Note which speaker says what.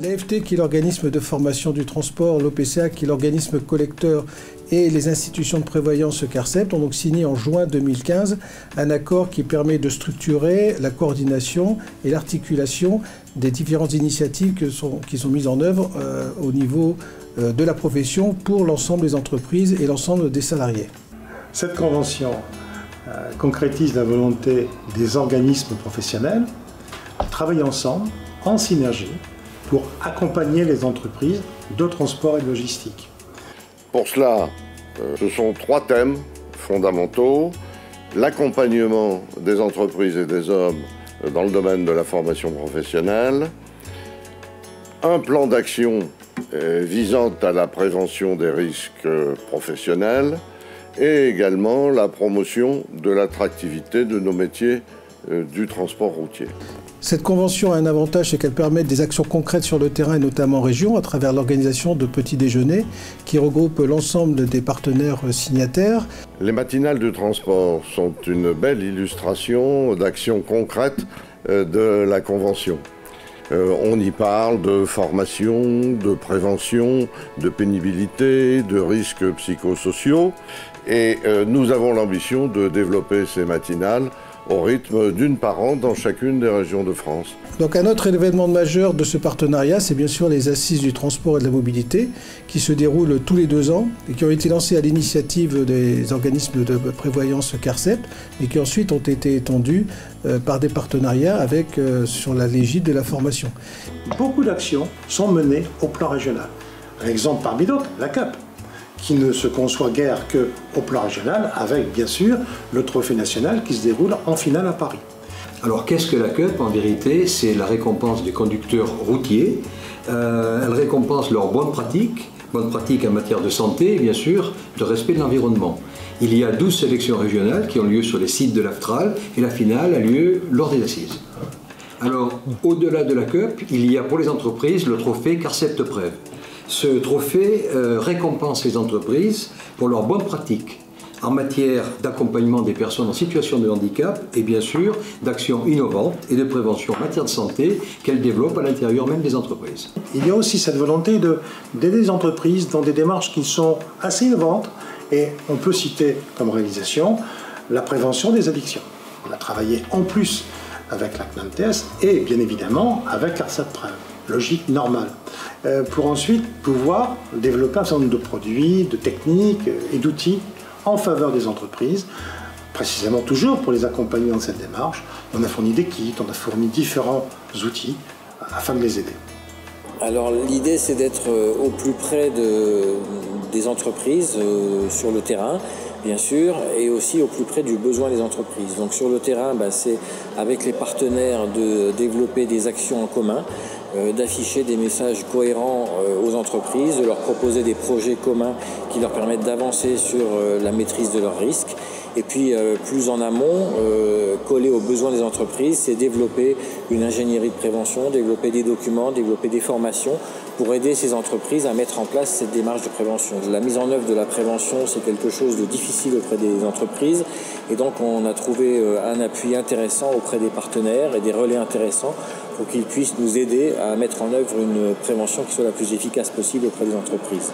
Speaker 1: L'AFT, qui est l'organisme de formation du transport, l'OPCA, qui est l'organisme collecteur, et les institutions de prévoyance CARCEP ont donc signé en juin 2015 un accord qui permet de structurer la coordination et l'articulation des différentes initiatives qui sont mises en œuvre au niveau de la profession pour l'ensemble des entreprises et l'ensemble des salariés.
Speaker 2: Cette convention concrétise la volonté des organismes professionnels de travailler ensemble, en synergie, pour accompagner les entreprises de transport et de logistique.
Speaker 3: Pour cela, ce sont 3 thèmes fondamentaux. L'accompagnement des entreprises et des hommes dans le domaine de la formation professionnelle, un plan d'action visant à la prévention des risques professionnels et également la promotion de l'attractivité de nos métiers du transport routier.
Speaker 1: Cette convention a un avantage, c'est qu'elle permet des actions concrètes sur le terrain et notamment en région à travers l'organisation de petits déjeuners qui regroupent l'ensemble des partenaires signataires.
Speaker 3: Les matinales du transport sont une belle illustration d'actions concrètes de la convention. On y parle de formation, de prévention, de pénibilité, de risques psychosociaux et nous avons l'ambition de développer ces matinales au rythme d'une par an dans chacune des régions de France.
Speaker 1: Donc un autre événement majeur de ce partenariat, c'est bien sûr les Assises du transport et de la mobilité qui se déroulent tous les 2 ans et qui ont été lancées à l'initiative des organismes de prévoyance CARCEP et qui ensuite ont été étendues par des partenariats sur la l'égide de la formation.
Speaker 2: Beaucoup d'actions sont menées au plan régional. Un exemple parmi d'autres, la CAP, qui ne se conçoit guère qu'au plan régional, avec bien sûr le trophée national qui se déroule en finale à Paris.
Speaker 4: Alors qu'est-ce que la CUP? En vérité, c'est la récompense des conducteurs routiers. Elle récompense leurs bonnes pratiques en matière de santé, bien sûr, de respect de l'environnement. Il y a 12 sélections régionales qui ont lieu sur les sites de l'AFTRAL et la finale a lieu lors des assises. Alors, au-delà de la CUP, il y a pour les entreprises le trophée CARCEP Prève. Ce trophée récompense les entreprises pour leurs bonnes pratiques en matière d'accompagnement des personnes en situation de handicap et bien sûr d'actions innovantes et de prévention en matière de santé qu'elles développent à l'intérieur même des entreprises.
Speaker 2: Il y a aussi cette volonté d'aider les entreprises dans des démarches qui sont assez innovantes et on peut citer comme réalisation la prévention des addictions. On a travaillé en plus avec la CNAMTS et bien évidemment avec CARCEP Prève. Logique normale, pour ensuite pouvoir développer un certain nombre de produits, de techniques et d'outils en faveur des entreprises, précisément toujours pour les accompagner dans cette démarche. On a fourni des kits, on a fourni différents outils afin de les aider.
Speaker 5: Alors l'idée c'est d'être au plus près des entreprises sur le terrain, bien sûr, et aussi au plus près du besoin des entreprises. Donc sur le terrain, c'est avec les partenaires de développer des actions en commun, d'afficher des messages cohérents aux entreprises, de leur proposer des projets communs qui leur permettent d'avancer sur la maîtrise de leurs risques. Et puis plus en amont, coller aux besoins des entreprises, c'est développer une ingénierie de prévention, développer des documents, développer des formations pour aider ces entreprises à mettre en place cette démarche de prévention. La mise en œuvre de la prévention, c'est quelque chose de difficile auprès des entreprises et donc on a trouvé un appui intéressant auprès des partenaires et des relais intéressants pour qu'ils puissent nous aider à mettre en œuvre une prévention qui soit la plus efficace possible auprès des entreprises.